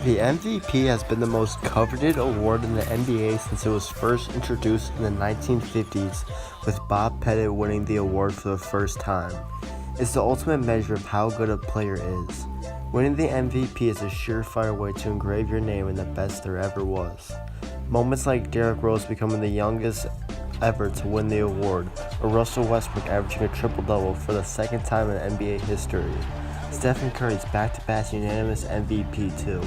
The MVP has been the most coveted award in the NBA since it was first introduced in the 1950s, with Bob Pettit winning the award for the first time. It's the ultimate measure of how good a player is. Winning the MVP is a surefire way to engrave your name in the best there ever was. Moments like Derrick Rose becoming the youngest ever to win the award, or Russell Westbrook averaging a triple-double for the second time in NBA history. Stephen Curry's back-to-back unanimous MVP too.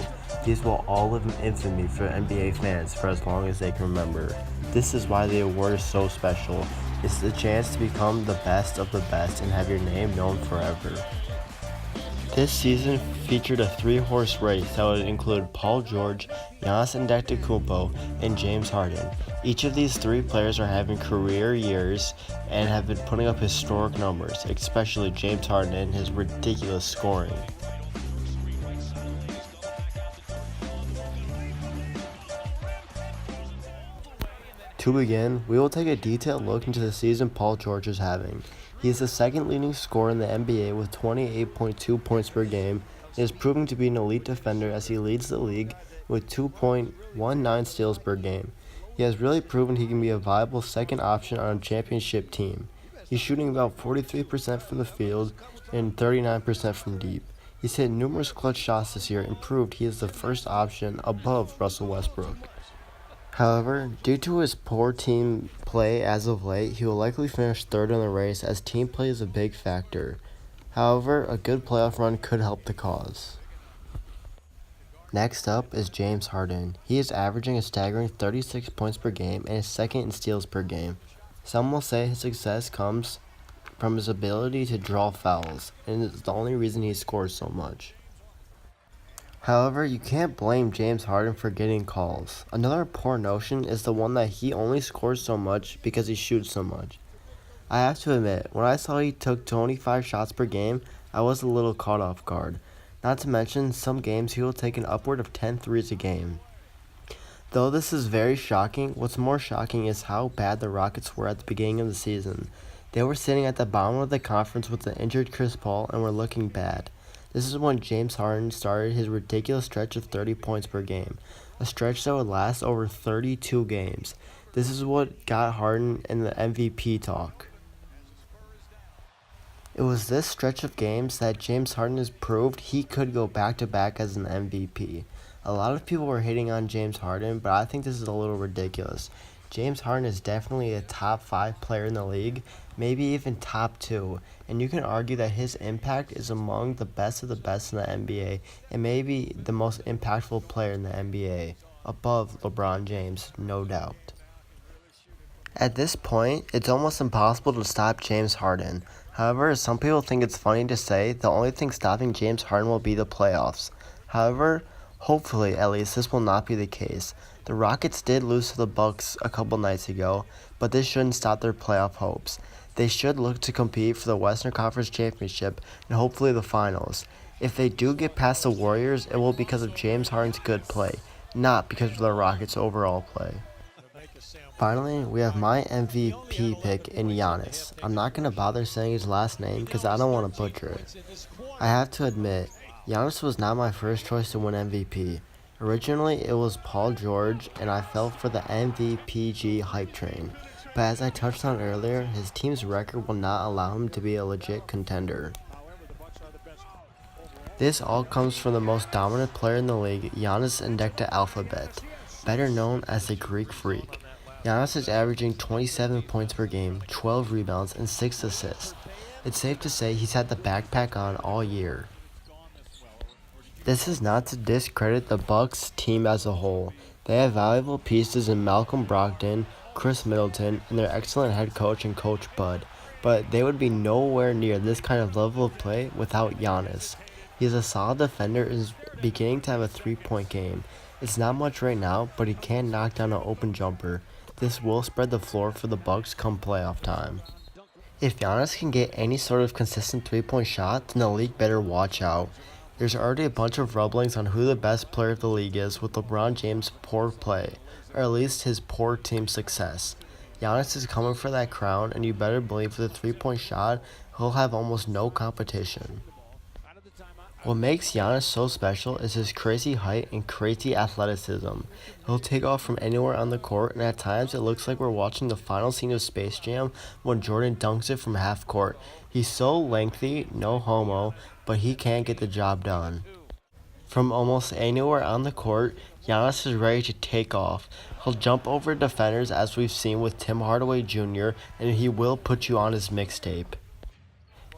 These will all live in infamy for NBA fans for as long as they can remember. This is why the award is so special. It's the chance to become the best of the best and have your name known forever. This season featured a three-horse race that would include Paul George, Giannis Antetokounmpo, and James Harden. Each of these three players are having career years and have been putting up historic numbers, especially James Harden and his ridiculous scoring. To begin, we will take a detailed look into the season Paul George is having. He is the second leading scorer in the NBA with 28.2 points per game and is proving to be an elite defender as he leads the league with 2.19 steals per game. He has really proven he can be a viable second option on a championship team. He's shooting about 43% from the field and 39% from deep. He's hit numerous clutch shots this year and proved he is the first option above Russell Westbrook. However, due to his poor team play as of late, he will likely finish third in the race as team play is a big factor. However, a good playoff run could help the cause. Next up is James Harden. He is averaging a staggering 36 points per game and is second in steals per game. Some will say his success comes from his ability to draw fouls, and it's the only reason he scores so much. However, you can't blame James Harden for getting calls. Another poor notion is the one that he only scores so much because he shoots so much. I have to admit, when I saw he took 25 shots per game, I was a little caught off guard. Not to mention, some games he will take an upward of 10 threes a game. Though this is very shocking, what's more shocking is how bad the Rockets were at the beginning of the season. They were sitting at the bottom of the conference with the injured Chris Paul and were looking bad. This is when James Harden started his ridiculous stretch of 30 points per game, a stretch that would last over 32 games. This is what got Harden in the MVP talk. It was this stretch of games that James Harden has proved he could go back-to-back as an MVP. A lot of people were hating on James Harden, but I think this is a little ridiculous. James Harden is definitely a top 5 player in the league, maybe even top 2, and you can argue that his impact is among the best of the best in the NBA and maybe the most impactful player in the NBA, above LeBron James, no doubt. At this point, it's almost impossible to stop James Harden. However, some people think it's funny to say the only thing stopping James Harden will be the playoffs. However, hopefully at least this will not be the case. The Rockets did lose to the Bucks a couple nights ago, but this shouldn't stop their playoff hopes. They should look to compete for the Western Conference Championship and hopefully the finals. If they do get past the Warriors, it will be because of James Harden's good play, not because of the Rockets' overall play. Finally, we have my MVP pick in Giannis. I'm not going to bother saying his last name because I don't want to butcher it. I have to admit, Giannis was not my first choice to win MVP. Originally, it was Paul George, and I fell for the MVPG hype train. But as I touched on earlier, his team's record will not allow him to be a legit contender. This all comes from the most dominant player in the league, Giannis Antetokounmpo, better known as the Greek Freak. Giannis is averaging 27 points per game, 12 rebounds, and 6 assists. It's safe to say he's had the backpack on all year. This is not to discredit the Bucks team as a whole. They have valuable pieces in Malcolm Brogdon, Chris Middleton, and their excellent head coach and Coach Bud, but they would be nowhere near this kind of level of play without Giannis. He is a solid defender and is beginning to have a three-point game. It's not much right now, but he can knock down an open jumper. This will spread the floor for the Bucks come playoff time. If Giannis can get any sort of consistent three-point shot, then the league better watch out. There's already a bunch of rumblings on who the best player of the league is with LeBron James' poor play, or at least his poor team success. Giannis is coming for that crown, and you better believe for the three-point shot, he'll have almost no competition. What makes Giannis so special is his crazy height and crazy athleticism. He'll take off from anywhere on the court, and at times it looks like we're watching the final scene of Space Jam when Jordan dunks it from half court. He's so lengthy, no homo, but he can't get the job done. From almost anywhere on the court, Giannis is ready to take off. He'll jump over defenders as we've seen with Tim Hardaway Jr., and he will put you on his mixtape.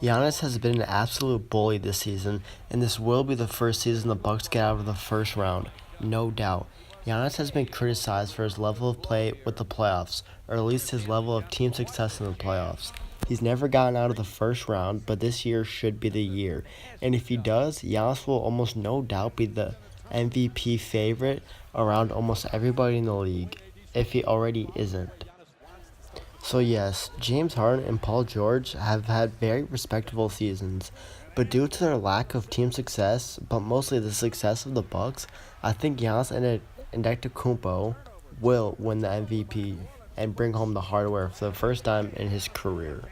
Giannis has been an absolute bully this season, and this will be the first season the Bucks get out of the first round, no doubt. Giannis has been criticized for his level of play with the playoffs, or at least his level of team success in the playoffs. He's never gotten out of the first round, but this year should be the year. And if he does, Giannis will almost no doubt be the MVP favorite around almost everybody in the league, if he already isn't. So yes, James Harden and Paul George have had very respectable seasons, but due to their lack of team success, but mostly the success of the Bucks, I think Giannis Antetokounmpo will win the MVP and bring home the hardware for the first time in his career.